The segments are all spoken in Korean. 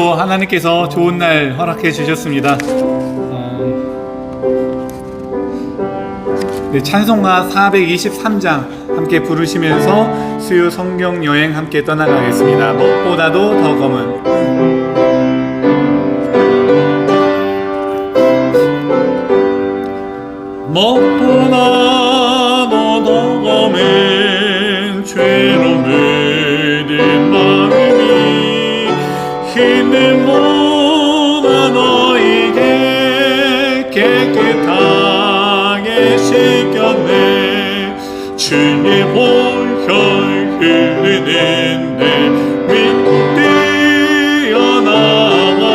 오늘도 하나님께서 좋은 날 허락해 주셨습니다. 찬송가 423장 함께 부르시면서 수요 성경 여행 함께 떠나가겠습니다. 무엇보다도 더 검은. 무엇보다도 더 검은 죄로 물든 마음이 힘들보다 너에게 깨끗하게 씻겼네. 주의 보혈 흐르는 내 믿고 뛰어나와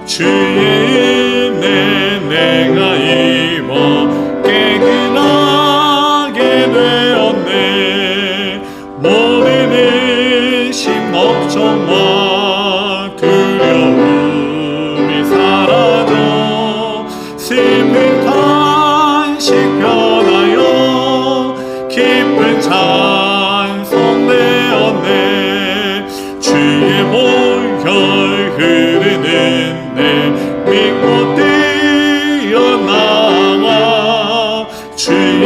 주의 은혜 내가 입어 깨끗하게 되었네. 모든 의심 걱정과 두려움이 사라져 슬픈 탄식 변하여 기쁜 찬송 되었네. 주의 보혈 흐르는 내 믿고 뛰어나와 주의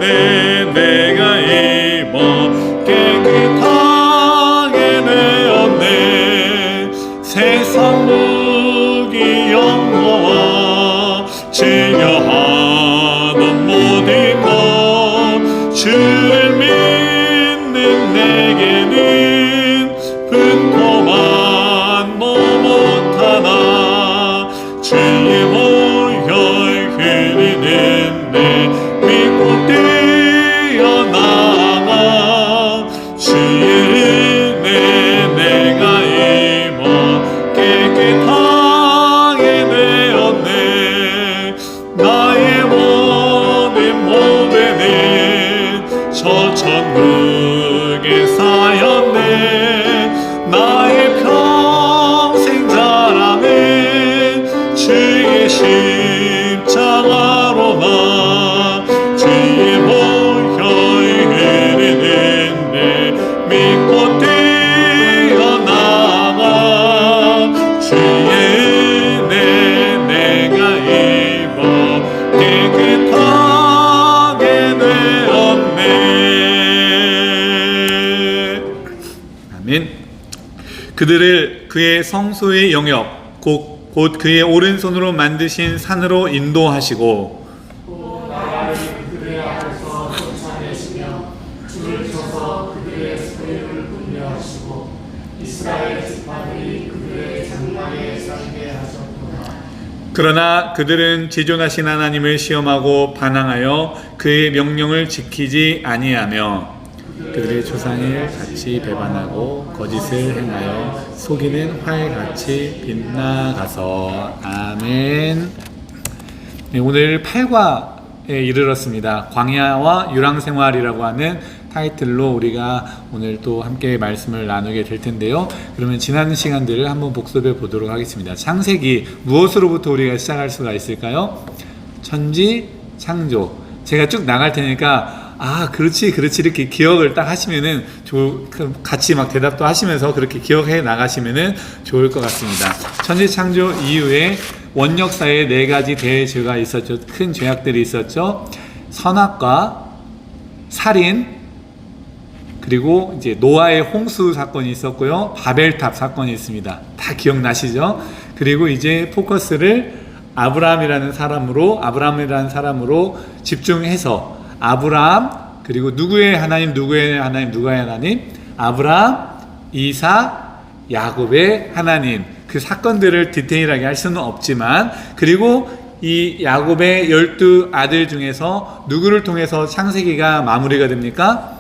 은혜 내가 입어 깨끗하게 되었네. 세상 무기 영광과 즐겨하던 모든 것 주를 믿는 내게는 분토만 못 하나. 주의 보혈 흐르는 내 믿고 뛰어나가 주의 은혜 내가 입어 깨끗하게 되었네. 나의 모든 모배는 저 천국에 쌓였네. 나의 평생 자랑은 주의 십자가로나. 주의 보혈 흐르는 내 믿고 뛰어나가 주의 은혜 내가 입어 깨끗하게 되었네. 아멘. 그들을 그의 성소의 영역 곧 그의 오른손으로 만드신 산으로 인도하시고 그들의 앞에서 쫓아내시며 줄을 쳐서 그들의 소유를 분류하시고 이스라엘 지파들이 그들의 장막에 살게 하셨구나. 그러나 그들은 지존하신 하나님을 시험하고 반항하여 그의 명령을 지키지 아니하며 그들의 조상을 같이 배반하고 거짓을 행하여 속이는 활같이 빗나가서. 아멘. 네, 오늘 8과에 이르렀습니다. 광야와 유랑생활이라고 하는 타이틀로 우리가 오늘 또 함께 말씀을 나누게 될 텐데요. 그러면 지난 시간들을 한번 복습해 보도록 하겠습니다. 창세기 무엇으로부터 우리가 시작할 수가 있을까요? 천지 창조. 제가 쭉 나갈 테니까 그렇지 이렇게 기억을 딱 하시면은 같이 막 대답도 하시면서 그렇게 기억해 나가시면은 좋을 것 같습니다. 천지 창조 이후에 원역사에 4가지 대죄가 있었죠. 큰 죄악들이 있었죠. 선악과 살인, 그리고 이제 노아의 홍수 사건이 있었고요. 바벨탑 사건이 있습니다. 다 기억나시죠? 그리고 이제 포커스를 아브라함이라는 사람으로 집중해서 아브라함, 그리고 누구의 하나님? 아브라함, 이삭, 야곱의 하나님. 그 사건들을 디테일하게 할 수는 없지만, 그리고 이 야곱의 12아들 중에서 누구를 통해서 창세기가 마무리가 됩니까?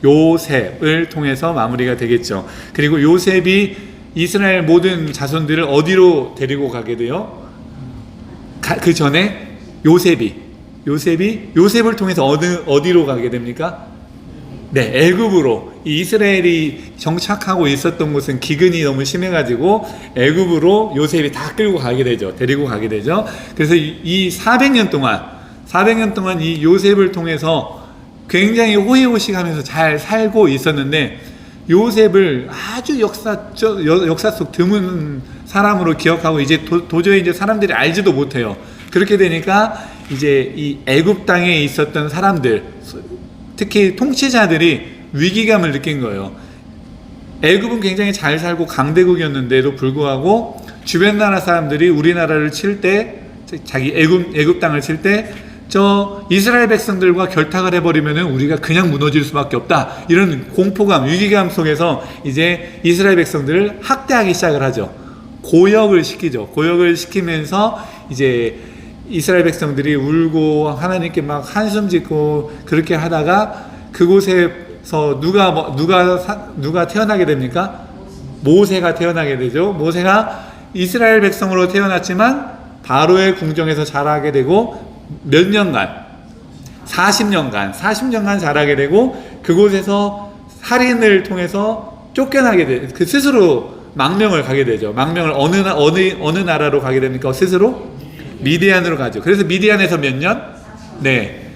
요셉을 통해서 마무리가 되겠죠. 그리고 요셉이 이스라엘 모든 자손들을 어디로 데리고 가게 돼요? 그 전에 요셉을 통해서 어디로 가게 됩니까? 네, 애굽으로. 이스라엘이 정착하고 있었던 곳은 기근이 너무 심해가지고 애굽으로 요셉이 다 끌고 가게 되죠. 데리고 가게 되죠. 그래서 이 400년 동안 이 요셉을 통해서 굉장히 호의호식하면서 잘 살고 있었는데, 요셉을 아주 역사 속 드문 사람으로 기억하고 이제 도저히 이제 사람들이 알지도 못해요. 그렇게 되니까 이제 이 애굽 땅에 있었던 사람들, 특히 통치자들이 위기감을 느낀 거예요. 애굽은 굉장히 잘 살고 강대국이었는데도 불구하고 주변 나라 사람들이 우리나라를 칠 때, 자기 애굽 땅을 칠 때 저 이스라엘 백성들과 결탁을 해버리면은 우리가 그냥 무너질 수밖에 없다, 이런 공포감, 위기감 속에서 이제 이스라엘 백성들을 학대하기 시작을 하죠. 고역을 시키죠. 고역을 시키면서 이제 이스라엘 백성들이 울고 하나님께 막 한숨 짓고 그렇게 하다가 그곳에서 누가 태어나게 됩니까? 모세가 태어나게 되죠. 모세가 이스라엘 백성으로 태어났지만 바로의 궁정에서 자라게 되고 몇 년간? 40년간 자라게 되고 그곳에서 살인을 통해서 쫓겨나게 돼. 그 스스로 망명을 가게 되죠. 망명을 어느 나라로 가게 됩니까? 스스로 미디안으로 가죠. 그래서 미디안에서 몇 년? 네,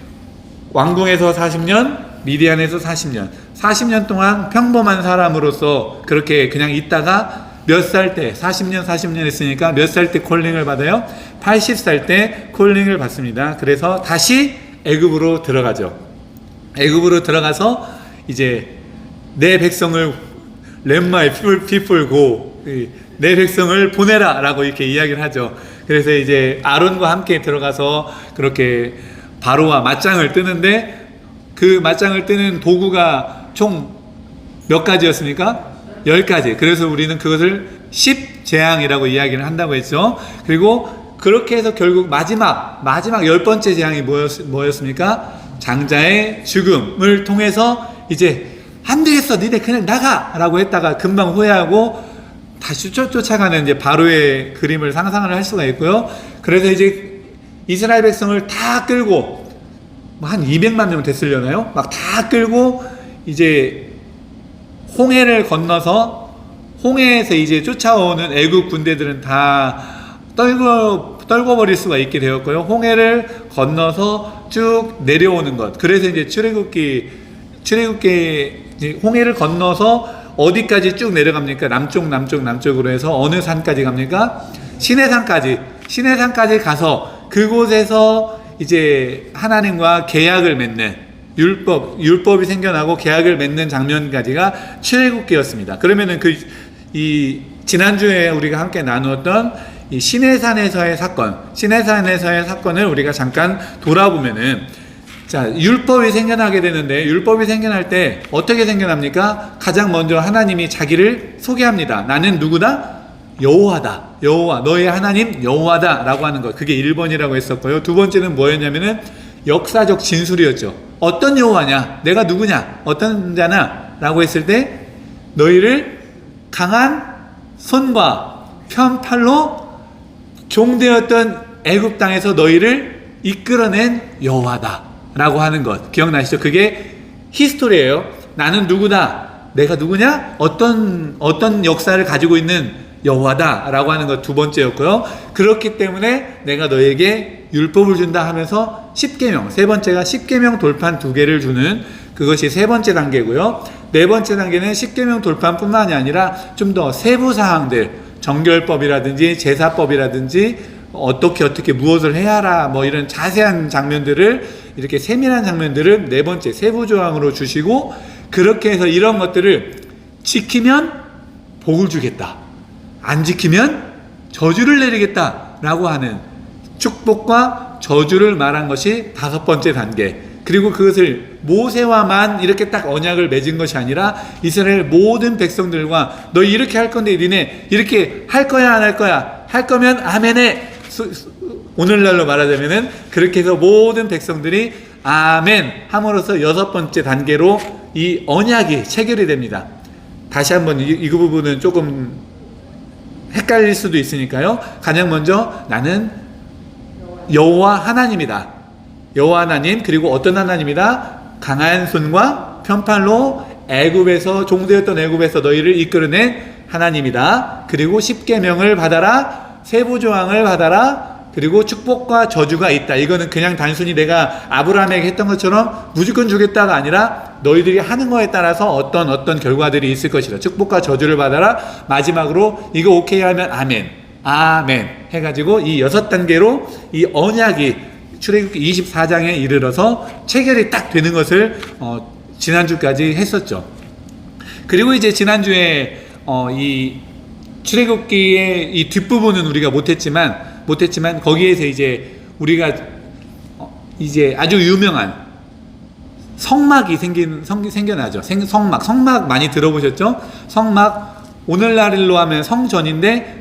왕궁에서 40년, 미디안에서 40년. 40년 동안 평범한 사람으로서 그렇게 그냥 있다가 몇 살 때, 40년 했으니까 몇 살 때 콜링을 받아요? 80살 때 콜링을 받습니다. 그래서 다시 애굽으로 들어가죠. 애굽으로 들어가서 이제 내 백성을 Let my people go, 내 백성을 보내라 라고 이렇게 이야기를 하죠. 그래서 이제 아론과 함께 들어가서 그렇게 바로와 맞짱을 뜨는데 그 맞짱을 뜨는 도구가 총 몇 가지였습니까? 10가지. 그래서 우리는 그것을 10재앙이라고 이야기를 한다고 했죠. 그리고 그렇게 해서 결국 마지막 10번째 재앙이 뭐였습니까? 장자의 죽음을 통해서 이제 안 되겠어, 니네 그냥 나가! 라고 했다가 금방 후회하고 다시 쫓아가는 이제 바로의 그림을 상상을 할 수가 있고요. 그래서 이제 이스라엘 백성을 다 끌고, 한 200만 명 됐으려나요? 막 다 끌고 이제 홍해를 건너서, 홍해에서 이제 쫓아오는 애국 군대들은 다 떨궈버릴 수가 있게 되었고요. 홍해를 건너서 쭉 내려오는 것. 그래서 이제 출애굽기 홍해를 건너서 어디까지 쭉 내려갑니까? 남쪽으로 해서 어느 산까지 갑니까? 시내산까지 가서 그곳에서 이제 하나님과 계약을 맺는, 율법이 생겨나고 계약을 맺는 장면까지가 출애굽기였습니다. 그러면은 이 지난주에 우리가 함께 나누었던 이 시내산에서의 사건을 우리가 잠깐 돌아보면은, 자, 율법이 생겨나게 되는데, 율법이 생겨날 때 어떻게 생겨납니까? 가장 먼저 하나님이 자기를 소개합니다. 나는 누구다? 여호와다. 여호와, 너의 하나님 여호와다 라고 하는 것. 그게 1번이라고 했었고요. 두 번째는 뭐였냐면은 역사적 진술이었죠. 어떤 여호와냐? 내가 누구냐? 어떤 자냐? 라고 했을 때 너희를 강한 손과 편팔로 종되었던 애굽 땅에서 너희를 이끌어낸 여호와다 라고 하는 것. 기억나시죠? 그게 히스토리예요. 나는 누구다? 내가 누구냐? 어떤 역사를 가지고 있는 여호와다 라고 하는 것. 두 번째였고요. 그렇기 때문에 내가 너에게 율법을 준다 하면서 10계명, 세 번째가 10계명 돌판 2개를 주는, 그것이 세 번째 단계고요. 네 번째 단계는 10계명 돌판뿐만이 아니라 좀 더 세부 사항들, 정결법이라든지 제사법이라든지 어떻게 무엇을 해야 하라, 뭐 이런 자세한 장면들을, 이렇게 세밀한 장면들을 네 번째 세부 조항으로 주시고, 그렇게 해서 이런 것들을 지키면 복을 주겠다, 안 지키면 저주를 내리겠다 라고 하는 축복과 저주를 말한 것이 5번째 단계. 그리고 그것을 모세와만 이렇게 딱 언약을 맺은 것이 아니라 이스라엘 모든 백성들과, 너 이렇게 할 건데 니네 이렇게 할 거야 안 할 거야? 할 거면 아멘해. 오늘날로 말하자면은 그렇게 해서 모든 백성들이 아멘 함으로써 6번째 단계로 이 언약이 체결이 됩니다. 다시 한번 이 부분은 조금 헷갈릴 수도 있으니까요. 가장 먼저 나는 여호와 하나님이다. 여호와 하나님, 그리고 어떤 하나님이다? 강한 손과 편팔로 종되었던 애굽에서 너희를 이끌어낸 하나님이다. 그리고 10계명을 받아라, 세부 조항을 받아라, 그리고 축복과 저주가 있다. 이거는 그냥 단순히 내가 아브라함에게 했던 것처럼 무조건 주겠다가 아니라 너희들이 하는 거에 따라서 어떤 결과들이 있을 것이다. 축복과 저주를 받아라. 마지막으로 이거 오케이 하면 아멘, 아멘 해가지고 이 6단계로 이 언약이 출애굽기 24장에 이르러서 체결이 딱 되는 것을 지난주까지 했었죠. 그리고 이제 지난주에 이 출애굽기의 이 뒷부분은 우리가 못했지만 거기에서 이제 우리가 이제 아주 유명한 성막이 생겨나죠. 성막 많이 들어보셨죠? 성막, 오늘날로 하면 성전인데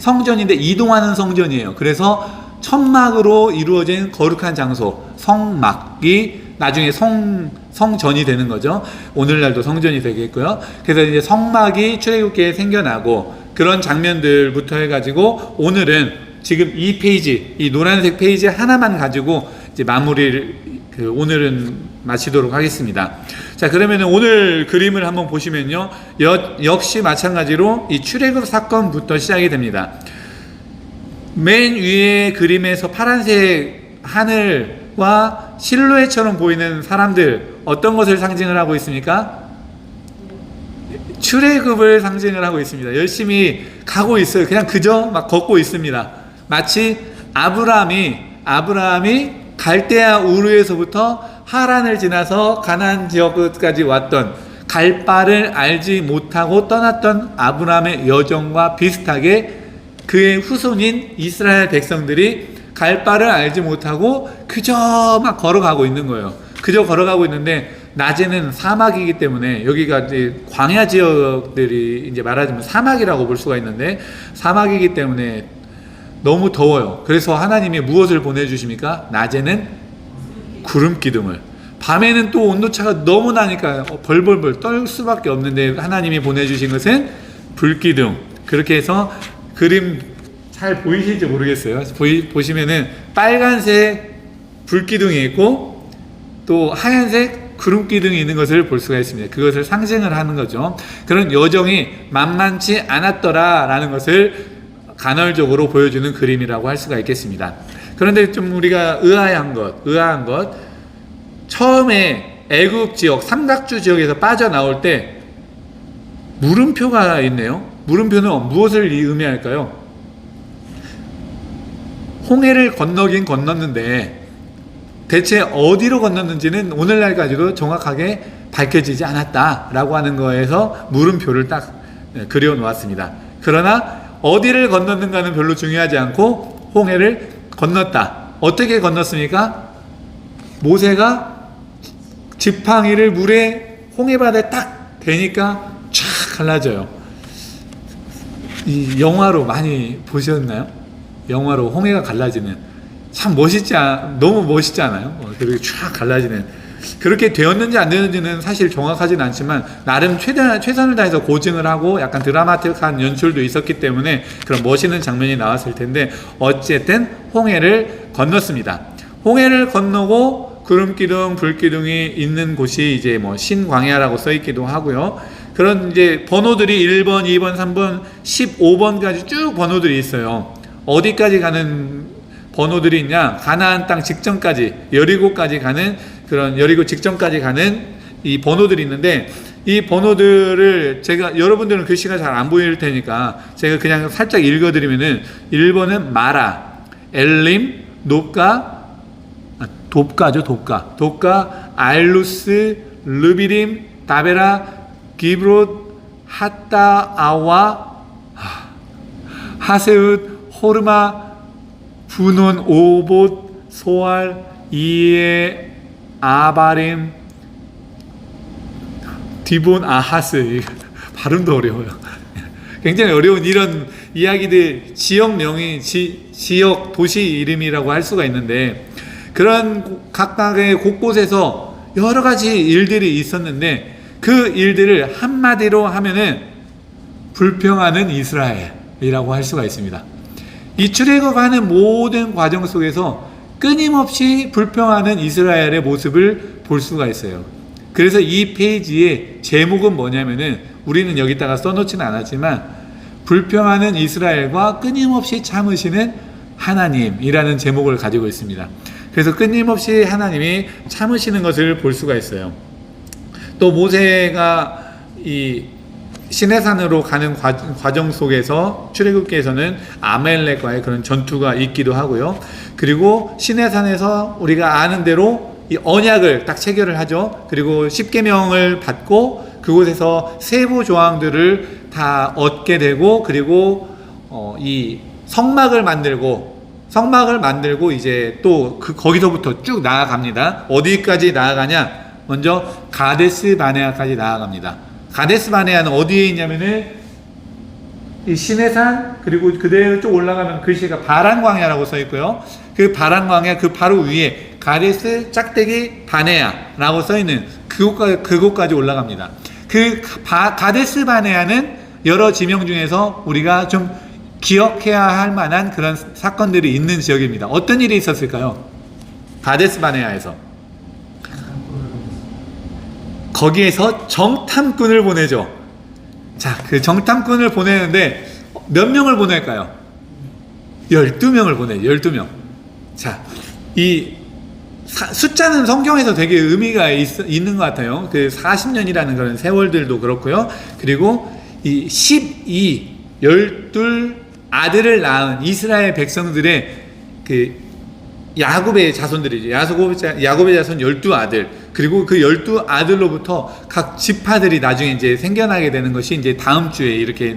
이동하는 성전이에요. 그래서 천막으로 이루어진 거룩한 장소, 성막이 나중에 성전이 되는 거죠. 오늘날도 성전이 되겠고요. 그래서 이제 성막이 출애굽기에 생겨나고 그런 장면들부터 해가지고 오늘은 지금 이 페이지, 이 노란색 페이지 하나만 가지고 이제 마무리를 오늘은 마치도록 하겠습니다. 자, 그러면 오늘 그림을 한번 보시면요, 역시 마찬가지로 이 출애굽 사건부터 시작이 됩니다. 맨 위에 그림에서 파란색 하늘과 실루엣처럼 보이는 사람들, 어떤 것을 상징을 하고 있습니까? 출애굽을 상징을 하고 있습니다. 열심히 가고 있어요. 그냥 그저 막 걷고 있습니다. 마치 아브라함이 갈대아 우르에서부터 하란을 지나서 가나안 지역까지 왔던, 갈 바를 알지 못하고 떠났던 아브라함의 여정과 비슷하게 그의 후손인 이스라엘 백성들이 갈 바를 알지 못하고 그저 막 걸어가고 있는 거예요. 그저 걸어가고 있는데 낮에는 사막이기 때문에, 여기가 이제 광야 지역들이 이제 말하자면 사막이라고 볼 수가 있는데, 사막이기 때문에 너무 더워요. 그래서 하나님이 무엇을 보내주십니까? 낮에는 구름 기둥을, 밤에는 또 온도차가 너무 나니까 벌벌벌 떨 수밖에 없는데 하나님이 보내주신 것은 불기둥. 그렇게 해서 그림 잘 보이실지 모르겠어요. 보시면은 빨간색 불기둥이 있고 또 하얀색 구름기둥이 있는 것을 볼 수가 있습니다. 그것을 상징을 하는 거죠. 그런 여정이 만만치 않았더라 라는 것을 간헐적으로 보여주는 그림이라고 할 수가 있겠습니다. 그런데 좀 우리가 의아한 것, 처음에 애굽 지역, 삼각주 지역에서 빠져나올 때 물음표가 있네요. 물음표는 무엇을 의미할까요? 홍해를 건너긴 건넜는데 대체 어디로 건넜는지는 오늘날까지도 정확하게 밝혀지지 않았다라고 하는 거에서 물음표를 딱 그려 놓았습니다. 그러나 어디를 건넜는가는 별로 중요하지 않고 홍해를 건넜다. 어떻게 건넜습니까? 모세가 지팡이를 물에 홍해바다에 딱 대니까 쫙 갈라져요. 이 영화로 많이 보셨나요? 영화로 홍해가 갈라지는, 참 너무 멋있지 않아요? 그렇게 쫙 갈라지는. 그렇게 되었는지 안 되었는지는 사실 정확하지는 않지만 나름 최선을 다해서 고증을 하고 약간 드라마틱한 연출도 있었기 때문에 그런 멋있는 장면이 나왔을 텐데, 어쨌든 홍해를 건넜습니다. 홍해를 건너고 구름기둥, 불기둥이 있는 곳이 이제 뭐 신광야라고 써 있기도 하고요. 그런 이제 번호들이 1번, 2번, 3번, 15번까지 쭉 번호들이 있어요. 어디까지 가는 번호들이 있냐? 가나안 땅 직전까지, 여리고까지 가는, 그런 여리고 직전까지 가는 이 번호들이 있는데, 이 번호들을 제가, 여러분들은 글씨가 잘 안 보일 테니까 제가 그냥 살짝 읽어드리면은, 1번은 마라, 엘림, 돕가, 알루스, 르비림, 다베라, 기브롯, 핫다아와, 하세웃, 호르마, 분온, 오봇, 소알, 이에, 아바림, 디본, 아하스. 발음도 어려워요. 굉장히 어려운 이런 이야기들, 지역명이 지역 도시 이름이라고 할 수가 있는데, 그런 각각의 곳곳에서 여러 가지 일들이 있었는데, 그 일들을 한마디로 하면은 불평하는 이스라엘이라고 할 수가 있습니다. 이 출애굽하는 모든 과정 속에서 끊임없이 불평하는 이스라엘의 모습을 볼 수가 있어요. 그래서 이 페이지의 제목은 뭐냐면은, 우리는 여기다가 써놓지는 않았지만, 불평하는 이스라엘과 끊임없이 참으시는 하나님이라는 제목을 가지고 있습니다. 그래서 끊임없이 하나님이 참으시는 것을 볼 수가 있어요. 또 모세가 이 시내산으로 가는 과정 속에서 출애굽기에서는 아말렉과의 그런 전투가 있기도 하고요. 그리고 시내산에서 우리가 아는 대로 이 언약을 딱 체결을 하죠. 그리고 십계명을 받고 그곳에서 세부 조항들을 다 얻게 되고, 그리고 이 성막을 만들고 이제 또 거기서부터 쭉 나아갑니다. 어디까지 나아가냐? 먼저 가데스 바네아까지 나아갑니다. 가데스 바네아는 어디에 있냐면은 이 시내산, 그리고 그대로 쭉 올라가면 글씨가 바란 광야라고 써 있고요. 그 바란 광야 그 바로 위에 가데스 짝대기 바네아라고 써 있는 그곳까지 올라갑니다. 가데스 바네아는 여러 지명 중에서 우리가 좀 기억해야 할 만한 그런 사건들이 있는 지역입니다. 어떤 일이 있었을까요? 가데스 바네아에서 거기에서 정탐꾼을 보내죠. 자, 그 정탐꾼을 보내는데 몇 명을 보낼까요? 12명을 보내요. 12명. 자, 이 숫자는 성경에서 되게 의미가 있는 것 같아요. 그 40년이라는 그런 세월들도 그렇고요. 그리고 이 12 아들을 낳은 이스라엘 백성들의 그 야곱의 자손들이죠. 야곱의 자손 12아들. 그리고 그 12아들로부터 각 지파들이 나중에 이제 생겨나게 되는 것이 이제 다음 주에 이렇게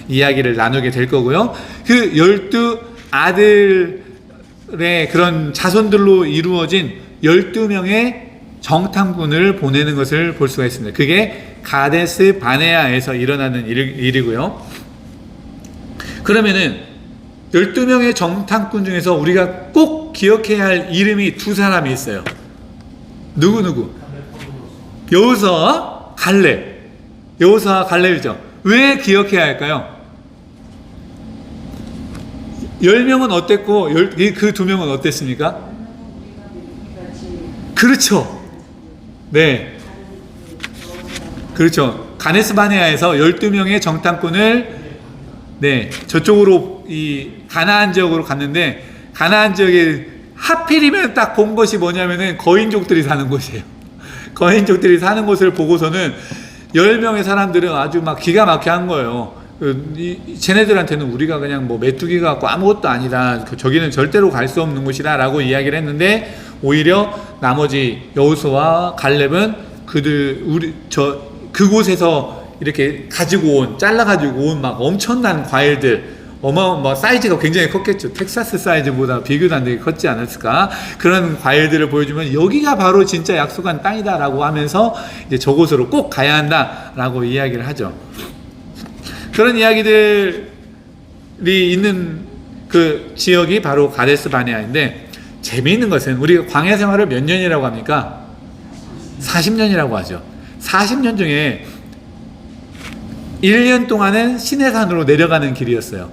이야기를 나누게 될 거고요. 그 12아들의 그런 자손들로 이루어진 12명의 정탐꾼을 보내는 것을 볼 수가 있습니다. 그게 가데스 바네아에서 일어나는 일이고요. 그러면은 12명의 정탐꾼 중에서 우리가 꼭 기억해야 할 이름이 두 사람이 있어요. 누구? 여호수아와 갈렙. 여호수아와 갈렙이죠. 왜 기억해야 할까요? 10명은 어땠고 그 두 명은 어땠습니까? 그렇죠. 네. 그렇죠. 가데스 바네아에서 12명의 정탐꾼을 저쪽으로 이 가나안 지역으로 갔는데, 가나안 지역에 하필이면 딱 본 것이 뭐냐면은 거인족들이 사는 곳이에요. 거인족들이 사는 곳을 보고서는 10명의 사람들은 아주 막 기가 막히게 한 거예요. 쟤네들한테는 우리가 그냥 뭐 메뚜기 같고 아무것도 아니다. 저기는 절대로 갈 수 없는 곳이다 라고 이야기를 했는데, 오히려 나머지 여호수아와 갈렙은 그곳에서 이렇게 잘라가지고 온 막 엄청난 과일들, 사이즈가 굉장히 컸겠죠. 텍사스 사이즈보다 비교도 안 되게 컸지 않았을까? 그런 과일들을 보여주면 여기가 바로 진짜 약속한 땅이다라고 하면서 이제 저곳으로 꼭 가야 한다라고 이야기를 하죠. 그런 이야기들이 있는 그 지역이 바로 가데스 바네아인데, 재미있는 것은 우리가 광야 생활을 몇 년이라고 합니까? 40년이라고 하죠. 40년 중에 1년 동안은 시내산으로 내려가는 길이었어요.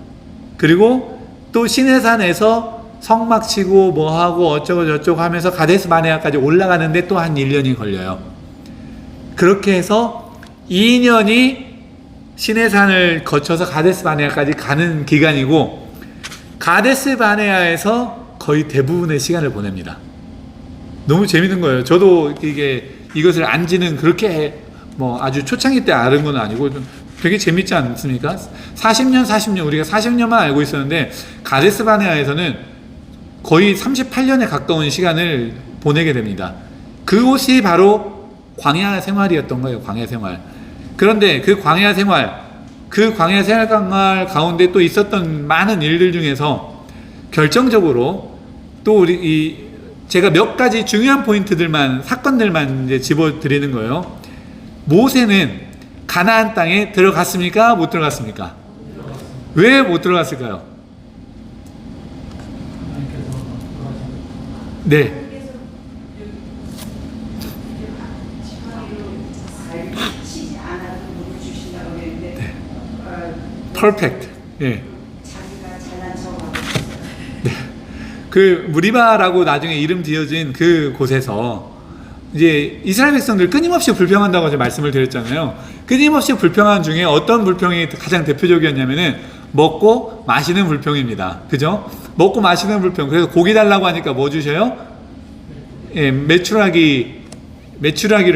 그리고 또 시내산에서 성막 치고 뭐하고 어쩌고 저쩌고 하면서 가데스 바네아까지 올라가는데 또 한 1년이 걸려요. 그렇게 해서 2년이 시내산을 거쳐서 가데스 바네아까지 가는 기간이고, 가데스 바네아에서 거의 대부분의 시간을 보냅니다. 너무 재밌는 거예요. 저도 이것을 안지는 그렇게 아주 초창기 때 아는 건 아니고 되게 재밌지 않습니까? 40년 우리가 40년만 알고 있었는데, 가데스 바네아에서는 거의 38년에 가까운 시간을 보내게 됩니다. 그곳이 바로 광야 생활이었던 거예요. 광야 생활. 그런데 그 광야 생활 가운데 또 있었던 많은 일들 중에서 결정적으로 또 제가 몇 가지 중요한 사건들만 이제 집어드리는 거예요. 모세는 가나안 땅에 들어갔습니까? 못 들어갔습니까? 왜 못 들어갔을까요? 네. 퍼펙트. 예. 네. 그 무리바라고 나중에 이름 지어진 그 곳에서 이제 이스라엘 백성들 끊임없이 불평한다고 제가 말씀을 드렸잖아요. 끊임없이 불평한 중에 어떤 불평이 가장 대표적이었냐면은 먹고 마시는 불평입니다. 그죠? 먹고 마시는 불평. 그래서 고기 달라고 하니까 뭐 주셔요? 예, 메추라기를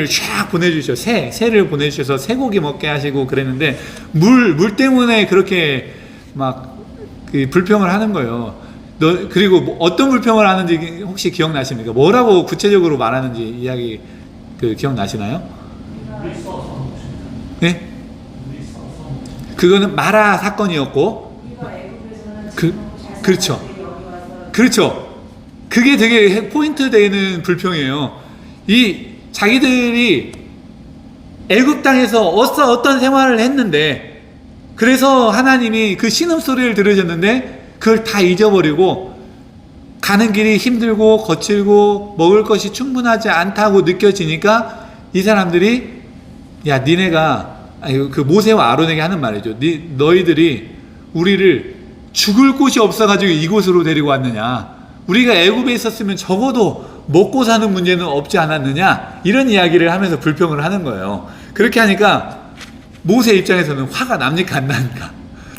쫙 보내주셔. 새를 보내주셔서 쇠고기 먹게 하시고 그랬는데, 물 때문에 그렇게 막 불평을 하는 거예요. 그리고 뭐 어떤 불평을 하는지 혹시 기억나십니까? 뭐라고 구체적으로 말하는지 이야기 기억나시나요? 네? 그거는 마라 사건이었고, 그렇죠. 그렇죠. 그게 되게 포인트 되는 불평이에요. 자기들이 애굽 땅에서 어떤 생활을 했는데, 그래서 하나님이 그 신음소리를 들으셨는데 그걸 다 잊어버리고 가는 길이 힘들고 거칠고 먹을 것이 충분하지 않다고 느껴지니까 이 사람들이, 야, 니네가, 그 모세와 아론에게 하는 말이죠. 너희들이 우리를 죽을 곳이 없어가지고 이곳으로 데리고 왔느냐, 우리가 애굽에 있었으면 적어도 먹고 사는 문제는 없지 않았느냐, 이런 이야기를 하면서 불평을 하는 거예요. 그렇게 하니까 모세 입장에서는 화가 납니까 안 나니까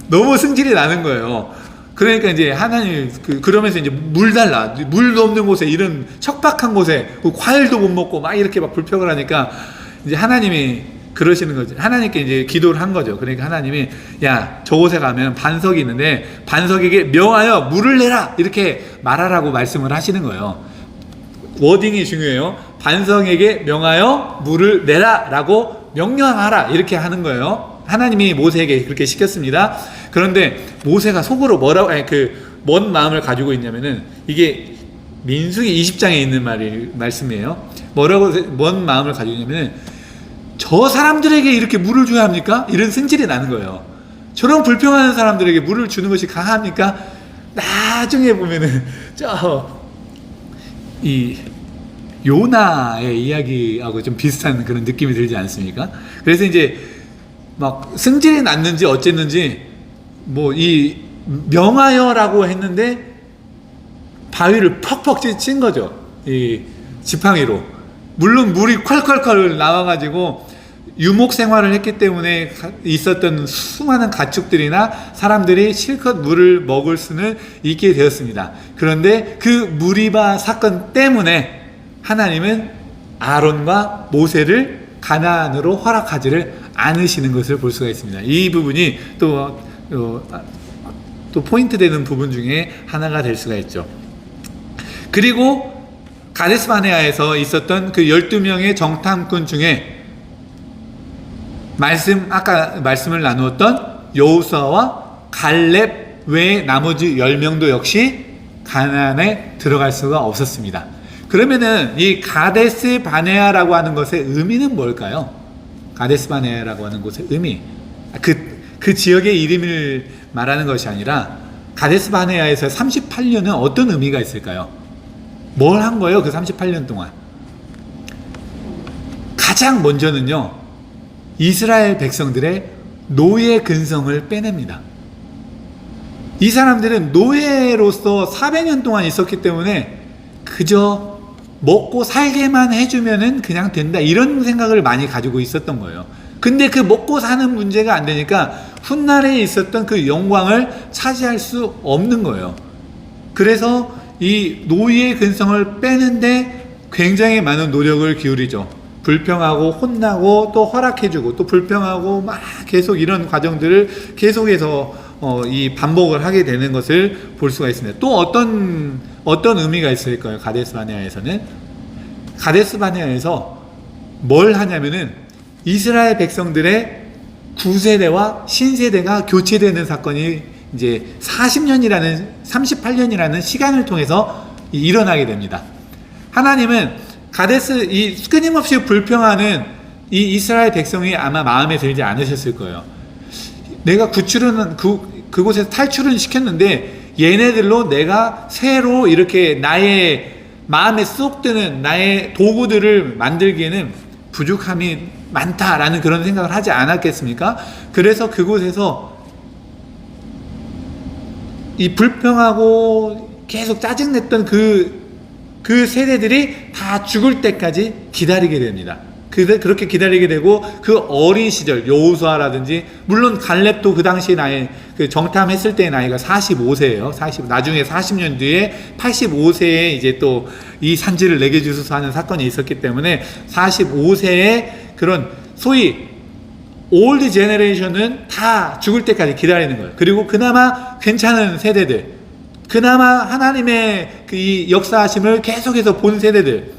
너무 승질이 나는 거예요. 그러니까 이제 하나님 그러면서 이제 물 달라, 물도 없는 곳에, 이런 척박한 곳에 과일도 못 먹고 막 이렇게 막 불평을 하니까 이제 하나님이 그러시는 거죠. 하나님께 이제 기도를 한 거죠. 그러니까 하나님이, 야, 저곳에 가면 반석이 있는데 반석에게 명하여 물을 내라, 이렇게 말하라고 말씀을 하시는 거예요. 워딩이 중요해요. 반석에게 명하여 물을 내라 라고 명령하라, 이렇게 하는 거예요. 하나님이 모세에게 그렇게 시켰습니다. 그런데 모세가 속으로 뭔 마음을 가지고 있냐면은, 이게 민수기 20장에 있는 말씀이에요. 뭔 마음을 가지고 있냐면은, 저 사람들에게 이렇게 물을 줘야 합니까? 이런 승질이 나는 거예요. 저런 불평하는 사람들에게 물을 주는 것이 강합니까? 나중에 보면은 이 요나의 이야기하고 좀 비슷한 그런 느낌이 들지 않습니까? 그래서 이제 막 승질이 났는지 어쨌는지 뭐 이 명하여라고 했는데 바위를 퍽퍽 친 거죠. 이 지팡이로. 물론 물이 콸콸콸 나와가지고 유목 생활을 했기 때문에 있었던 수많은 가축들이나 사람들이 실컷 물을 먹을 수는 있게 되었습니다. 그런데 그 무리바 사건 때문에 하나님은 아론과 모세를 가나안으로 허락하지를 않으시는 것을 볼 수가 있습니다. 이 부분이 또 포인트 되는 부분 중에 하나가 될 수가 있죠. 그리고 가데스 바네아에서 있었던 그 12명의 정탐꾼 중에 아까 말씀을 나누었던 여호수아와 갈렙 외에 나머지 10명도 역시 가나안에 들어갈 수가 없었습니다. 그러면은 이 가데스 바네아라고 하는 것의 의미는 뭘까요? 가데스 바네아라고 하는 곳의 의미, 그 지역의 이름을 말하는 것이 아니라 가데스 바네아에서 38년은 어떤 의미가 있을까요? 뭘 한 거예요? 그 38년 동안 가장 먼저는요, 이스라엘 백성들의 노예 근성을 빼냅니다. 이 사람들은 노예로서 400년 동안 있었기 때문에 그저 먹고 살게만 해주면은 그냥 된다, 이런 생각을 많이 가지고 있었던 거예요. 근데 그 먹고 사는 문제가 안 되니까 훗날에 있었던 그 영광을 차지할 수 없는 거예요. 그래서 이 노예 근성을 빼는데 굉장히 많은 노력을 기울이죠. 불평하고 혼나고 또 허락해주고 또 불평하고 막 계속 이런 과정들을 계속해서 이 반복을 하게 되는 것을 볼 수가 있습니다. 또 어떤 의미가 있을까요? 가데스 바네아에서는, 가데스 바네아에서 뭘 하냐면은 이스라엘 백성들의 구세대와 신세대가 교체되는 사건이 이제 38년이라는 시간을 통해서 일어나게 됩니다. 하나님은 이 끊임없이 불평하는 이 이스라엘 백성이 아마 마음에 들지 않으셨을 거예요. 내가 그곳에서 탈출은 시켰는데 얘네들로 내가 새로 이렇게 나의 마음에 쏙 드는 나의 도구들을 만들기에는 부족함이 많다라는 그런 생각을 하지 않았겠습니까? 그래서 그곳에서 이 불평하고 계속 짜증냈던 그 세대들이 다 죽을 때까지 기다리게 됩니다. 그렇게 기다리게 되고, 그 어린 시절 여호수아라든지, 물론 갈렙도 그 당시 나이, 그 정탐했을 때의 나이가 45세예요. 나중에 40년 뒤에 85세에 이제 또 이 산지를 내게 주소서 하는 사건이 있었기 때문에 45세에 그런 소위 올드 제너레이션은 다 죽을 때까지 기다리는 거예요. 그리고 그나마 괜찮은 세대들, 그나마 하나님의 이 역사하심을 계속해서 본 세대들,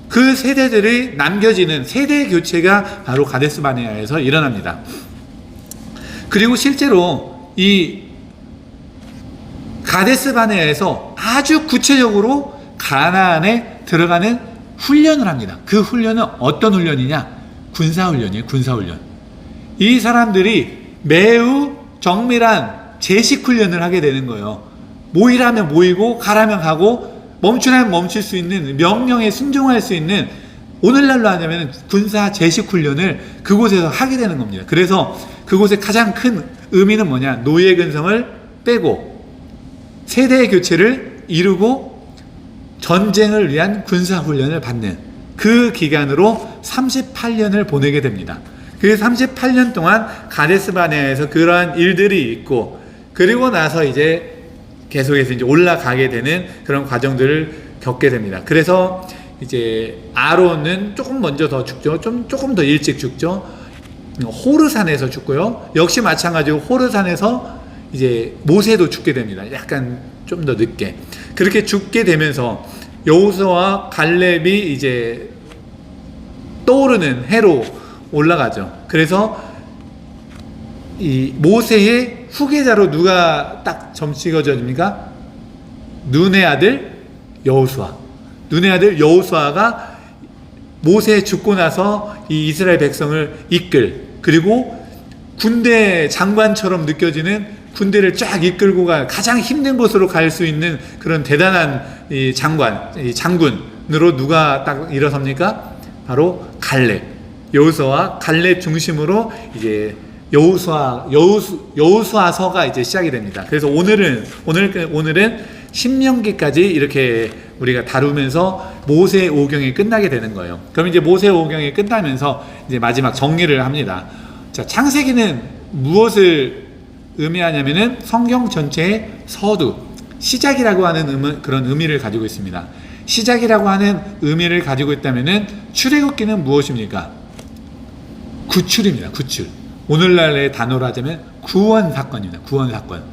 그 세대들이 남겨지는 세대 교체가 바로 가데스 바네아에서 일어납니다. 그리고 실제로 이 가데스 바네아에서 아주 구체적으로 가나안에 들어가는 훈련을 합니다. 그 훈련은 어떤 훈련이냐? 군사훈련이에요. 군사훈련. 이 사람들이 매우 정밀한 제식훈련을 하게 되는 거예요. 모이라면 모이고 가라면 가고 멈추라면 멈출 수 있는, 명령에 순종할 수 있는, 오늘날로 하자면 군사 제식훈련을 그곳에서 하게 되는 겁니다. 그래서 그곳의 가장 큰 의미는 뭐냐? 노예 근성을 빼고 세대 교체를 이루고 전쟁을 위한 군사훈련을 받는 그 기간으로 38년을 보내게 됩니다. 그 38년 동안 가데스 바네아에서 그러한 일들이 있고, 그리고 나서 이제 계속해서 이제 올라가게 되는 그런 과정들을 겪게 됩니다. 그래서 이제 아론은 조금 먼저 더 죽죠. 조금 더 일찍 죽죠. 호르산에서 죽고요. 역시 마찬가지로 호르산에서 이제 모세도 죽게 됩니다. 약간 좀 더 늦게. 그렇게 죽게 되면서 여호수아와 갈렙이 이제 떠오르는 해로 올라가죠. 그래서 이 모세의 후계자로 누가 딱 점찍어집니까? 눈의 아들 여호수아. 눈의 아들 여호수아가 모세 죽고 나서 이 이스라엘 백성을 이끌, 그리고 군대 장관처럼 느껴지는, 군대를 쫙 이끌고 갈 가장 힘든 곳으로 갈 수 있는 그런 대단한 이 장군으로 누가 딱 일어섭니까? 바로 갈렙. 여호수아와 갈렙 중심으로 이제 여호수아서가 이제 시작이 됩니다. 그래서 오늘은 신명기까지 이렇게 우리가 다루면서 모세 오경이 끝나게 되는 거예요. 그럼 이제 모세 오경이 끝나면서 이제 마지막 정리를 합니다. 자, 창세기는 무엇을 의미하냐면은 성경 전체의 서두, 시작이라고 하는 그런 의미를 가지고 있습니다. 시작이라고 하는 의미를 가지고 있다면은 출애굽기는 무엇입니까? 구출입니다. 구출. 오늘날의 단어로 하자면 구원 사건입니다. 구원 사건.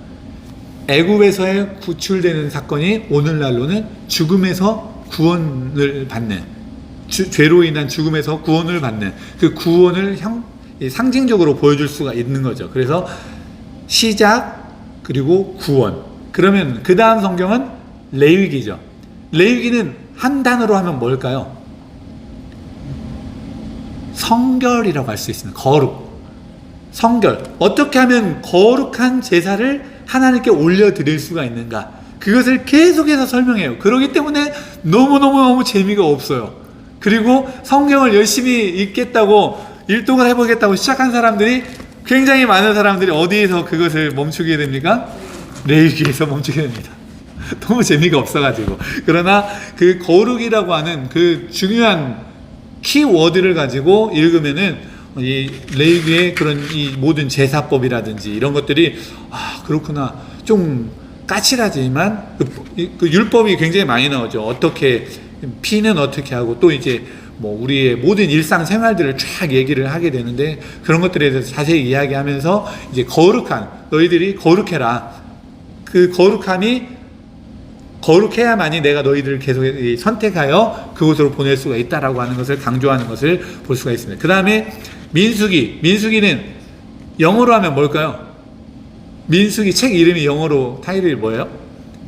애굽에서의 구출되는 사건이 오늘날로는 죽음에서 구원을 받는, 죄로 인한 죽음에서 구원을 받는 그 구원을 상징적으로 보여줄 수가 있는 거죠. 그래서 시작 그리고 구원. 그러면 그 다음 성경은 레위기죠. 레위기는 한 단어로 하면 뭘까요? 성결이라고 할 수 있습니다. 거룩. 성결. 어떻게 하면 거룩한 제사를 하나님께 올려드릴 수가 있는가? 그것을 계속해서 설명해요. 그렇기 때문에 너무너무 재미가 없어요. 그리고 성경을 열심히 읽겠다고, 일독을 해보겠다고 시작한 사람들이, 굉장히 많은 사람들이 어디에서 그것을 멈추게 됩니까? 레위기에서 멈추게 됩니다. 너무 재미가 없어가지고. 그러나 그 거룩이라고 하는 그 중요한 키워드를 가지고 읽으면은 이 레위기의 그런 이 모든 제사법이라든지 이런 것들이, 아, 그렇구나, 좀 까칠하지만 그 율법이 굉장히 많이 나오죠. 어떻게, 피는 어떻게 하고, 또 이제 뭐 우리의 모든 일상 생활들을 쫙 얘기를 하게 되는데, 그런 것들에 대해서 자세히 이야기하면서 이제 거룩한, 너희들이 거룩해라. 그 거룩해야만이 내가 너희들을 계속 선택하여 그곳으로 보낼 수가 있다라고 하는 것을 강조하는 것을 볼 수가 있습니다. 그 다음에 민수기는 영어로 하면 뭘까요? 민수기 책 이름이 영어로 타이틀이 뭐예요?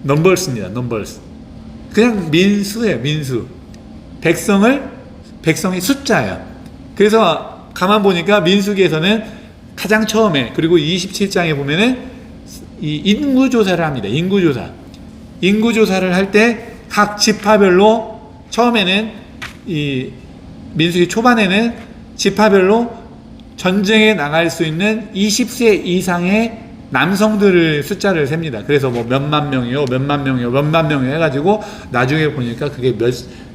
넘버스입니다. 넘버스. 그냥 민수예요. 민수. 백성의 숫자예요. 그래서 가만 보니까 민수기에서는 가장 처음에, 그리고 27장에 보면은 이 인구조사를 합니다. 인구조사를 할 때 각 지파별로, 처음에는 이 민수기 초반에는 지파별로 전쟁에 나갈 수 있는 20세 이상의 남성들을 숫자를 셉니다. 그래서 뭐 몇만 명이요 해가지고 나중에 보니까 그게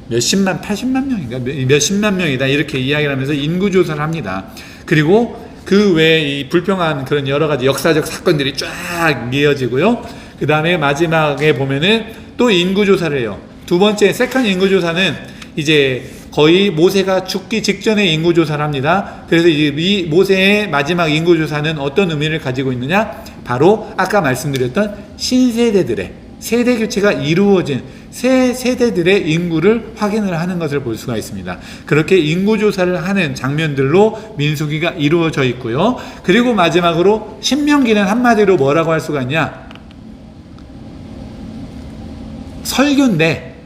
몇십만, 80만 명인가? 몇십만 명이다. 이렇게 이야기를 하면서 인구조사를 합니다. 그리고 그 외에 이 불평한 그런 여러 가지 역사적 사건들이 쫙 이어지고요. 그 다음에 마지막에 보면은 또 인구조사를 해요. 두 번째, 세컨 인구조사는 이제 거의 모세가 죽기 직전에 인구조사를 합니다. 그래서 이 모세의 마지막 인구조사는 어떤 의미를 가지고 있느냐? 바로 아까 말씀드렸던 신세대들의 세대 교체가 이루어진 새 세대들의 인구를 확인을 하는 것을 볼 수가 있습니다. 그렇게 인구조사를 하는 장면들로 민수기가 이루어져 있고요. 그리고 마지막으로 신명기는 한마디로 뭐라고 할 수가 있냐? 설교인데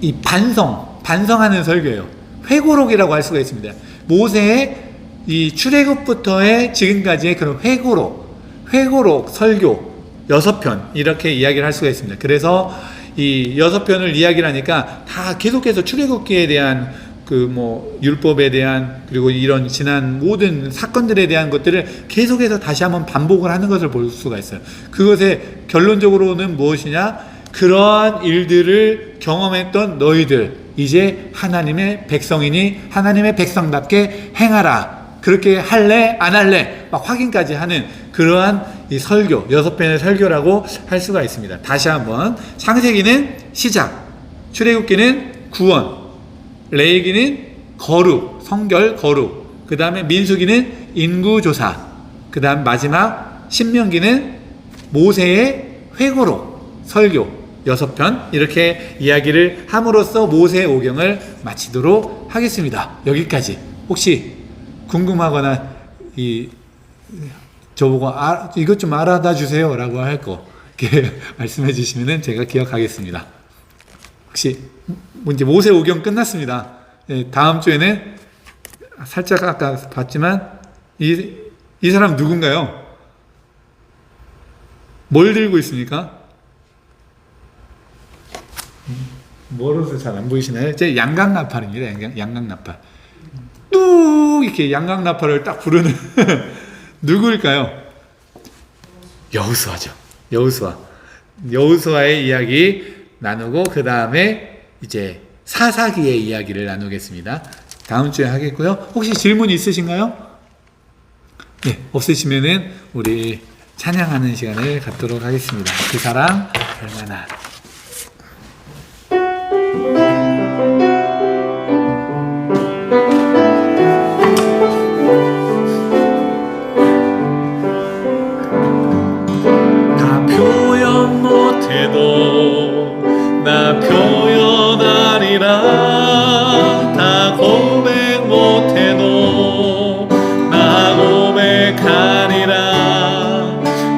이 반성하는 설교예요. 회고록이라고 할 수가 있습니다. 모세의 이 출애굽부터의 지금까지의 그런 회고록 설교 6편 이렇게 이야기를 할 수가 있습니다. 그래서 이 6편을 이야기를 하니까 다 계속해서 출애굽기에 대한 그 뭐 율법에 대한 그리고 이런 지난 모든 사건들에 대한 것들을 계속해서 다시 한번 반복을 하는 것을 볼 수가 있어요. 그것의 결론적으로는 무엇이냐? 그러한 일들을 경험했던 너희들 이제 하나님의 백성이니 하나님의 백성답게 행하라. 그렇게 할래 안 할래 막 확인까지 하는 그러한 이 설교 6편의 설교라고 할 수가 있습니다. 다시 한번 창세기는 시작, 출애굽기는 구원, 레위기는 거룩, 성결 거룩, 그 다음에 민수기는 인구조사, 그 다음 마지막 신명기는 모세의 회고록 설교 6편 이렇게 이야기를 함으로써 모세 오경을 마치도록 하겠습니다. 여기까지. 혹시 궁금하거나 저보고 이것 좀 알아다 주세요 라고 할 거 이렇게 말씀해 주시면 제가 기억하겠습니다. 혹시 이제 모세 오경 끝났습니다. 다음 주에는 살짝 아까 봤지만 이 사람 누군가요? 뭘 들고 있습니까? 멀어서 잘 안 보이시나요? 제 양강나팔입니다. 양강나팔. 뚝 이렇게 양강나팔을 딱 부르는 누구일까요? 여호수아죠. 여호수아의 이야기 나누고 그 다음에 이제 사사기의 이야기를 나누겠습니다. 다음 주에 하겠고요. 혹시 질문 있으신가요? 네, 없으시면은 우리 찬양하는 시간을 갖도록 하겠습니다. 그 사랑 얼마나. 나 표현하리라. 다 고백 못해도 나 고백하리라.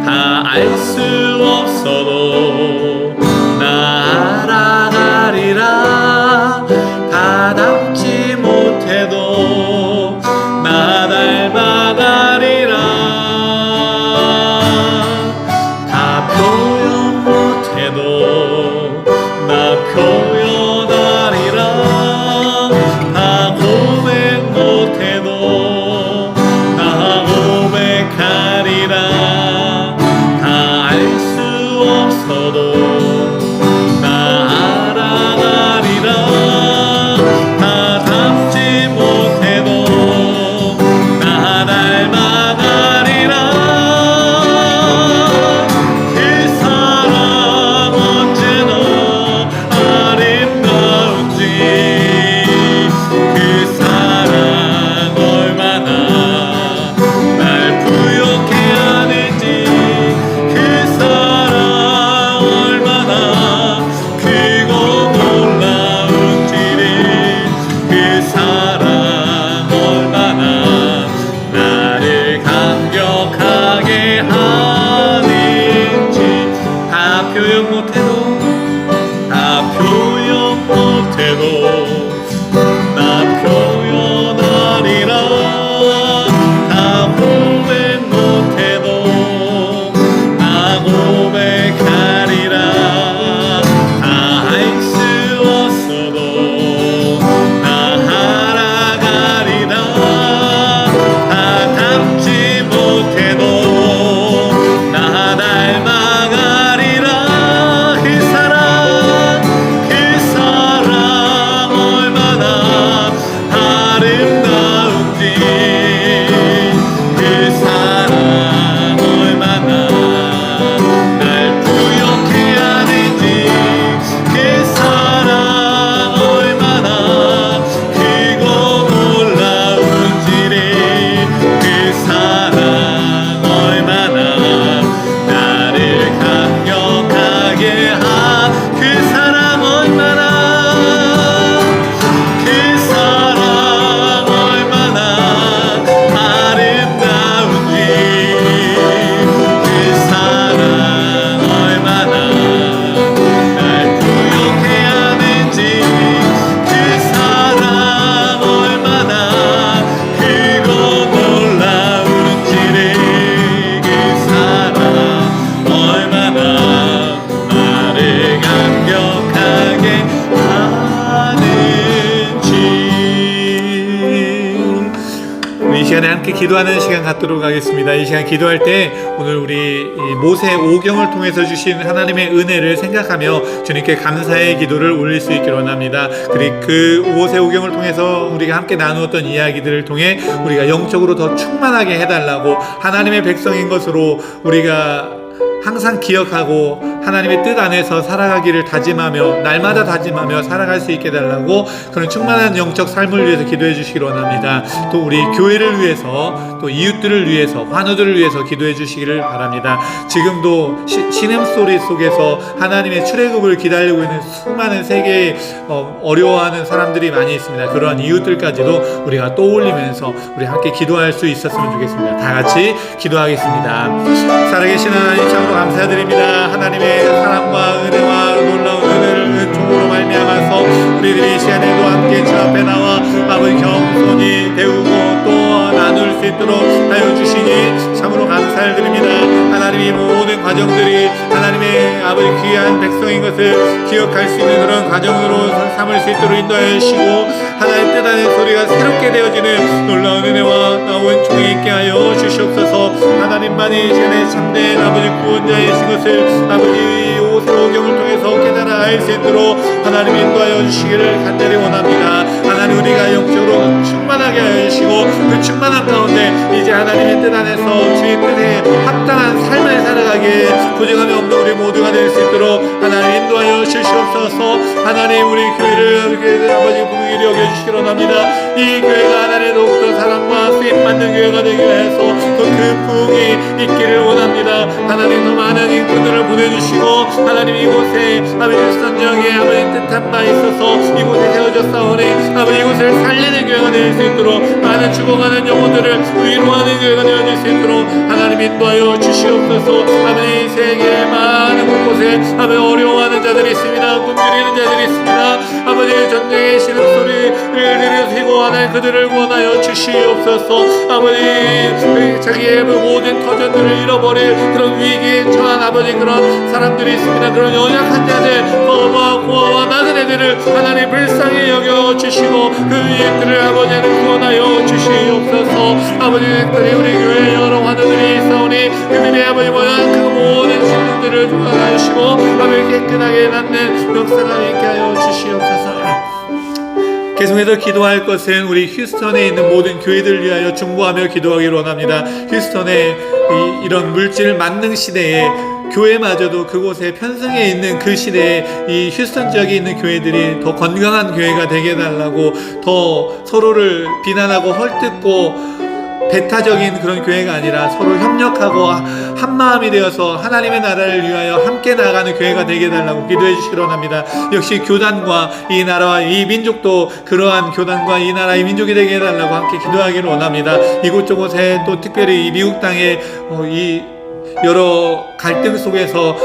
다 알 수 없어도 나 알아가리라. 다 담지 못해도 시간에 함께 기도하는 시간 갖도록 하겠습니다. 이 시간 기도할 때 오늘 우리 모세 오경을 통해서 주신 하나님의 은혜를 생각하며 주님께 감사의 기도를 올릴 수 있기를 원합니다. 그리고 그 모세 오경을 통해서 우리가 함께 나누었던 이야기들을 통해 우리가 영적으로 더 충만하게 해달라고, 하나님의 백성인 것으로 우리가 항상 기억하고 하나님의 뜻 안에서 살아가기를 다짐하며 날마다 다짐하며 살아갈 수 있게 해달라고, 그런 충만한 영적 삶을 위해서 기도해 주시기 원합니다. 또 우리 교회를 위해서, 또 이웃들을 위해서, 환우들을 위해서 기도해 주시기를 바랍니다. 지금도 신음소리 속에서 하나님의 출애굽을 기다리고 있는 수많은 세계에 어려워하는 사람들이 많이 있습니다. 그러한 이웃들까지도 우리가 떠올리면서 우리 함께 기도할 수 있었으면 좋겠습니다. 다 같이 기도하겠습니다. 살아계신 하나님 참으로 감사드립니다. 하나님의 사랑과 은혜와 놀라운 은혜를 종으로 말미암아서 우리들이 이 시간에도 함께 주 앞에 나와 아버지 겸손히 배우고 또 나눌 수 있도록 하여 주시니 참으로 감사를 드립니다. 하나님이 모든 과정들이 하나님의 아버지 귀한 백성인 것을 기억할 수 있는 그런 과정으로 삼을 수 있도록 인도하여 주시고, 하나님 뜻 안의 소리가 새롭게 되어지는 놀라운 은혜와 나온 종이 있게 하여 주시옵소서. 하나님만이 이 시간에 참된 아버지 구원자이신 것을 아버지 오경을 통해서 깨달아 알 수 있도록 하나님 인도하여 주시기를 간절히 원합니다. 하나님, 우리가 영적으로 충만하게 하여 주시고 그 충만한 가운데 이제 하나님의 뜻 안에서 주의 뜻에 합당한 삶을 살아가기에 부족함이 없는 우리 모두가 될 수 있도록 하나님 인도하여 주시옵소서. 하나님, 우리 교회를 아버지 부귀히 여겨주시기 원합니다. 이 교회가 하나님의 더욱더 사랑과 쓰임받는 교회가 되기 위해서 더 큰 부흥이 있기를 원합니다. 하나님, 더 많은 인권들을 보내주시고 하나님 이곳에 아버지 선정에 아버지 뜻한 바 있어서 이곳에 세워졌사오니 아버지 이곳을 살리는 교회가 될 수 있도록, 많은 죽어가는 영혼들을 위로하는 교회가 되어질 수 있도록 하나님 인도하여 주시옵소서. 아버지 세계의 많은 곳곳에 아버지 어려워하는 자들이 있습니다. 굶주리는 자들이 있습니다. 아버지 전쟁의 신음소리를 들으시고 하나님 그들을 구원하여 주시옵소서. 아버지 자기의 모든 터전들을 잃어버릴 그런 위기에 처한 아버지 그런 사람들이 있습니다. 그런 연약한 자들, 고아와 낮은 애들을 하나님 불쌍히 여겨주시고 그 이들을 아버지는 구원하여 주시옵소서. 아버지 특별히 우리 교회에 여러 환우들이 있사오니 그들의 아버지 그 모든 신분들을 구원하시고 아버지 깨끗하게 낫는 역사가 있게 하여 주시옵소서. 계속해서 기도할 것은 우리 휴스턴에 있는 모든 교회들을 위하여 중보하며 기도하기를 원합니다. 휴스턴의 이런 물질 만능 시대에 교회마저도 그곳에 편승해 있는 그 시대에 이 휴스턴 지역에 있는 교회들이 더 건강한 교회가 되게 해달라고, 더 서로를 비난하고 헐뜯고 배타적인 그런 교회가 아니라 서로 협력하고 한마음이 되어서 하나님의 나라를 위하여 함께 나아가는 교회가 되게 해달라고 기도해 주시기 원합니다. 역시 교단과 이 나라와 이 민족도 그러한 교단과 이 나라의 민족이 되게 해달라고 함께 기도하기를 원합니다. 이곳저곳에 또 특별히 이 미국 땅에 이 여러 갈등 속에서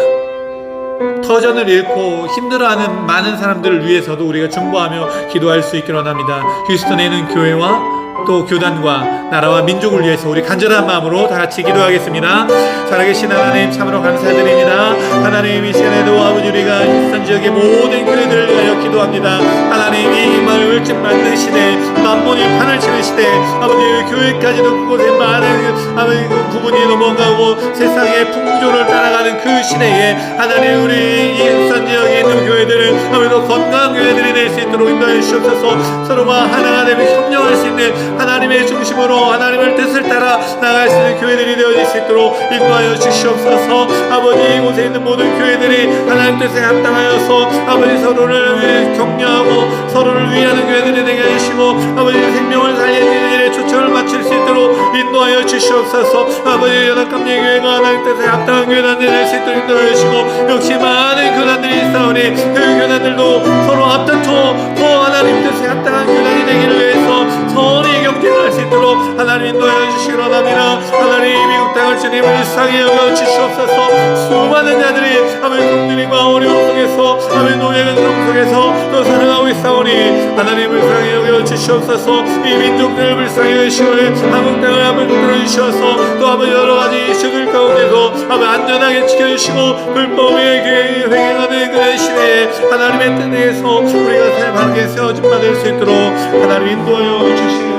터전을 잃고 힘들어하는 많은 사람들을 위해서도 우리가 중보하며 기도할 수 있기를 원합니다. 휴스턴에 있는 교회와 또 교단과 나라와 민족을 위해서 우리 간절한 마음으로 다 같이 기도하겠습니다. 살아계신 하나님 참으로 감사드립니다. 하나님, 이 시간에도 아버지 우리가 휴스턴 지역의 모든 교회들을 위하여 기도합니다. 하나님, 이 물질 만든 시대, 만mon이 판을 치는 시대, 아버지 교회까지도 그곳에 많은 아버지 구분이 넘어가고 세상의 풍조를 따라가는 그 시대에 하나님, 우리 이 휴스턴 지역에 있는 교회들은 아버지 더 건강한 교회들이 될 수 있도록 인도해 주시옵소서. 서로가 하나가 되며 협력할 수 있는 하나님의 중심으로 하나님의 뜻을 따라 나갈 수 있는 교회들이 되어질 수 있도록 인도하여 주시옵소서. 아버지, 이곳에 있는 모든 교회들이 하나님 뜻에 합당하여서 아버지 서로를 격려하고 서로를 위하는 교회들이 되게 해주시고 아버지 생명을 살리는 일에 초점을 맞출 수 있도록 인도하여 주시옵소서. 아버지 연합감리 교회가 하나님 뜻에 합당한 교단들이 될 수 있도록 인도하여 주시고, 역시 많은 교단들이 있사오니 그 교단들도 서로 앞다퉈 더 하나님 뜻에 합당한 교단이 되기를 위해서 선의 경쟁을 할 수 있도록 하나님 인도하여 주시기 원합니다. 하나님, 미국 땅을 주님을 상히 여겨 주시옵소서. 수많은 자들이 아버지 굶주림과 어려움 속에서 아버지 노예의 성 속에서 또 살아가고 있사오니 하나님을 상히 여겨 주시옵소서. 이 민족들을 불쌍히 여기시고 한국 땅을 아버지 들어주셔서 또 아버지 여러 가지 이슈들 가운데서 아버지 안전하게 지켜주시고 불법에 횡행하는 그런 시대에 하나님의 뜻에서 우리가 바르게 세워진 바 될 수 있도록 하나님 인도하여 주시옵소서.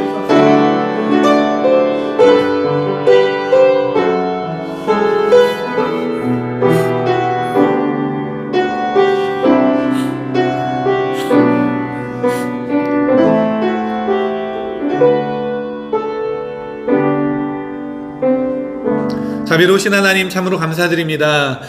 자비로우신 하나님 참으로 감사드립니다.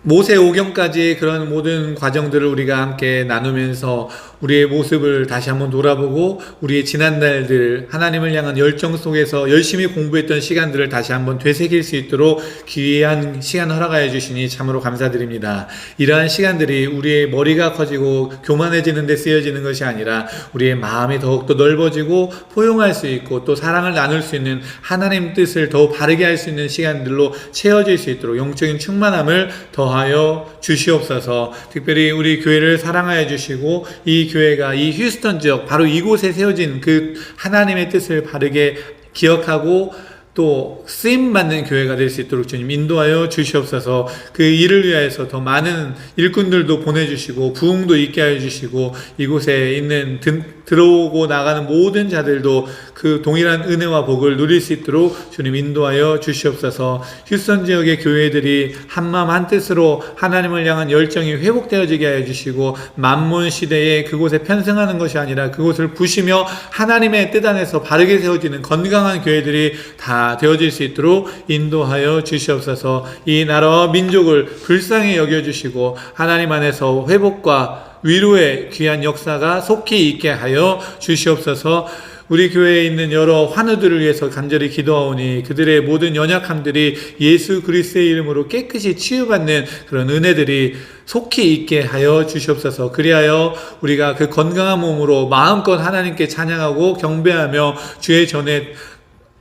모세 오경까지의 그런 모든 과정들을 우리가 함께 나누면서 우리의 모습을 다시 한번 돌아보고 우리의 지난날들 하나님을 향한 열정 속에서 열심히 공부했던 시간들을 다시 한번 되새길 수 있도록 귀한 시간 허락하여 주시니 참으로 감사드립니다. 이러한 시간들이 우리의 머리가 커지고 교만해지는 데 쓰여지는 것이 아니라 우리의 마음이 더욱더 넓어지고 포용할 수 있고 또 사랑을 나눌 수 있는 하나님 뜻을 더 바르게 할 수 있는 시간들로 채워질 수 있도록 영적인 충만함을 더하여 주시옵소서. 특별히 우리 교회를 사랑하여 주시고 이 교회가 이 휴스턴 지역 바로 이곳에 세워진 그 하나님의 뜻을 바르게 기억하고 또 쓰임받는 교회가 될 수 있도록 주님 인도하여 주시옵소서. 그 일을 위하여서 더 많은 일꾼들도 보내주시고 부흥도 있게 하여 주시고 이곳에 있는 들어오고 나가는 모든 자들도 그 동일한 은혜와 복을 누릴 수 있도록 주님 인도하여 주시옵소서. 휴스턴 지역의 교회들이 한마음 한뜻으로 하나님을 향한 열정이 회복되어지게 하여 주시고 만몬 시대에 그곳에 편승하는 것이 아니라 그곳을 부시며 하나님의 뜻 안에서 바르게 세워지는 건강한 교회들이 다 되어질 수 있도록 인도하여 주시옵소서. 이 나라와 민족을 불쌍히 여겨주시고 하나님 안에서 회복과 위로의 귀한 역사가 속히 있게 하여 주시옵소서. 우리 교회에 있는 여러 환우들을 위해서 간절히 기도하오니 그들의 모든 연약함들이 예수 그리스도의 이름으로 깨끗이 치유받는 그런 은혜들이 속히 있게 하여 주시옵소서. 그리하여 우리가 그 건강한 몸으로 마음껏 하나님께 찬양하고 경배하며 주의 전에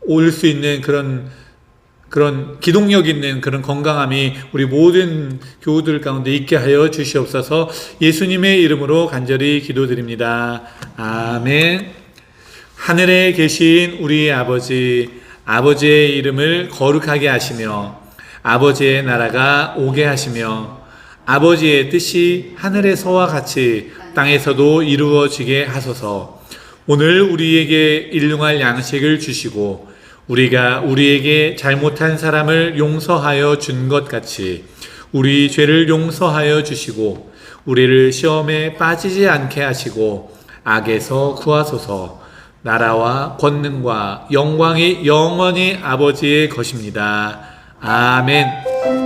올 수 있는 그런 기동력 있는 그런 건강함이 우리 모든 교우들 가운데 있게 하여 주시옵소서. 예수님의 이름으로 간절히 기도드립니다. 아멘. 하늘에 계신 우리 아버지의 이름을 거룩하게 하시며 아버지의 나라가 오게 하시며 아버지의 뜻이 하늘에서와 같이 땅에서도 이루어지게 하소서. 오늘 우리에게 일용할 양식을 주시고 우리가 우리에게 잘못한 사람을 용서하여 준 것 같이 우리 죄를 용서하여 주시고 우리를 시험에 빠지지 않게 하시고 악에서 구하소서. 나라와 권능과 영광이 영원히 아버지의 것입니다. 아멘.